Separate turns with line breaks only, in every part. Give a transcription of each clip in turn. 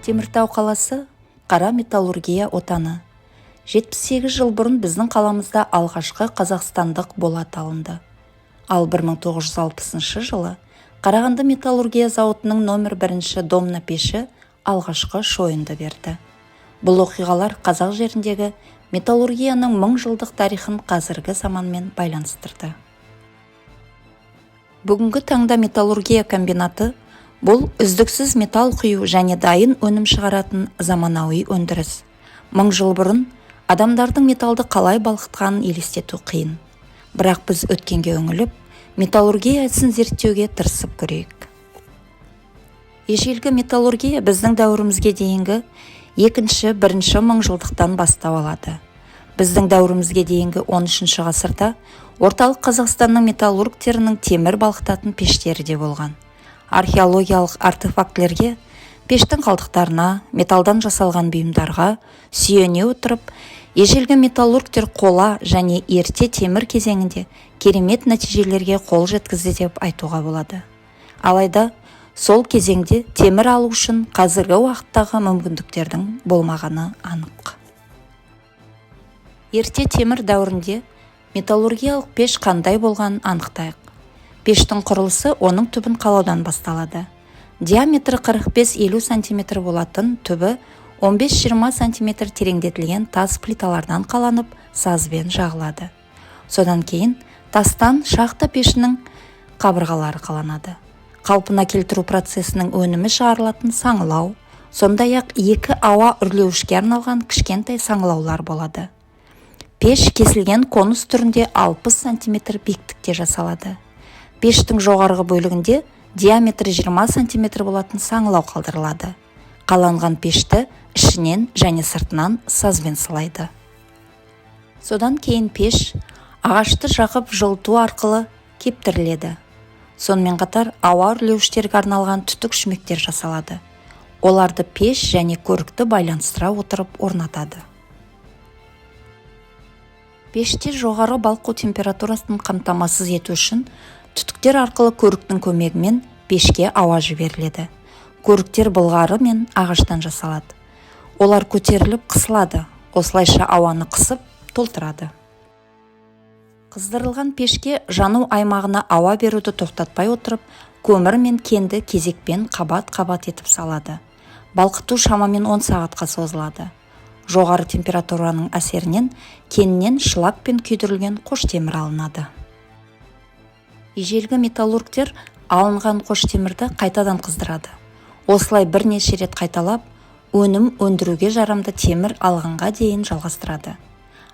Теміртау қаласы қара металлургия отаны. 78 жыл бұрын біздің қаламызда алғашқы қазақстандық болат алынды. Ал 1960 жылы Қарағанды металлургия зауытының номер 1 домна пеші алғашқы шойынды берді. Бұл оқиғалар қазақ жеріндегі металлургияның 1000 жылдық тарихын қазіргі заманмен байланыстырды. Бүгінгі таңда металлургия комбинаты бұл үздіксіз металл құю және дайын өнім шығаратын заманауи өндіріс. 1000 жыл бұрын адамдардың металды қалай балқытқанын елестету қиын. Бірақ біз өткенге үңіліп, металлургия әдісін зерттеуге тырысып көрейік. Ежелгі металлургия біздің дәуірімізге дейінгі 2-1 мыңжылдықтан бастау алады. Біздің дәуірімізге дейінгі 13 ғасырда орталық Қазақстанның металлургтерінің темір балқытатын пештері де болған. Археологиялық артефактілерге, пештің қалдықтарына, металдан жасалған бұйымдарға сүйене отырып, ежелгі металлургтер қола және ерте темір кезеңінде керемет нәтижелерге қол жеткізді деп айтуға болады. Алайда, сол кезеңде темір алу үшін қазіргі уақыттағы мүмкіндіктердің болмағаны анық. Ерте темір дәуірінде металлургиялық пеш қандай болғанын анықтайық. Пештің құрылысы оның түбін қалаудан басталады. Диаметрі 45-50 см болатын түбі 15-20 см тереңдетілген тас плиталардан қаланып, сазбен жағылады. Содан кейін тастан шахта пешінің қабырғалары қаланады. Қалпына келтіру процесінің өнімі шығарылатын саңылау, сондай-ақ 2 ауа үрлеуішке арналған кішкентай саңылаулар болады. Пеш кесілген конус түрінде 60 см биіктікте жасалады. Пештің жоғарғы бөлігінде диаметрі 20 см болатын саңылау қалдырылады. Қаланған пешті ішінен және сыртынан сазбен сылайды. Содан кейін пеш ағашты жағып жылыту арқылы кептіріледі. Сонымен қатар ауа үрлеуіштерге арналған түтік шүмектер жасалады. Оларды пеш және көрікті байланыстыра отырып орнатады. Пеште жоғары балқу температурасын қамтамасыз ету үшін түтіктер арқылы көріктің көмегімен пешке ауа жіберіледі. Көріктер былғары мен ағаштан жасалады. Олар көтеріліп қысылады, осылайша ауаны қысып толтырады. Қыздырылған пешке жану аймағына ауа беруді тоқтатпай отырып, көмір мен кенді кезекпен қабат-қабат етіп салады. Балқыту шамамен 10 сағатқа созылады. Жоғары температураның әсерінен кеннен шлакпен күйдірілген қош темір алынады. Ежелгі металлургтер алынған қош темірді қайтадан қыздырады. Осылай бірнеше рет қайталап, өнім өндіруге жарамды темір алғанға дейін жалғастырады.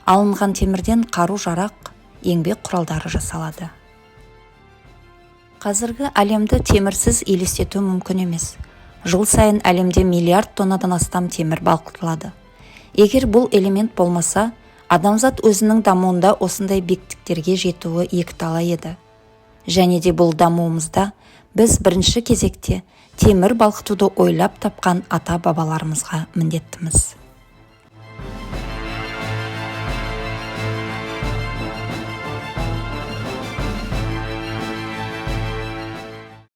Алынған темірден қару-жарақ, еңбек құралдары жасалады. Қазіргі әлемді темірсіз елестету мүмкін емес. Жыл сайын әлемде миллиард тоннадан астам темір балқытылады. Егер бұл элемент болмаса, адамзат өзінің дамуында осындай биіктіктерге жетуі екіталай еді. Және де бұл дамуымызда біз бірінші кезекте темір балқытуды ойлап тапқан ата-бабаларымызға міндеттіміз.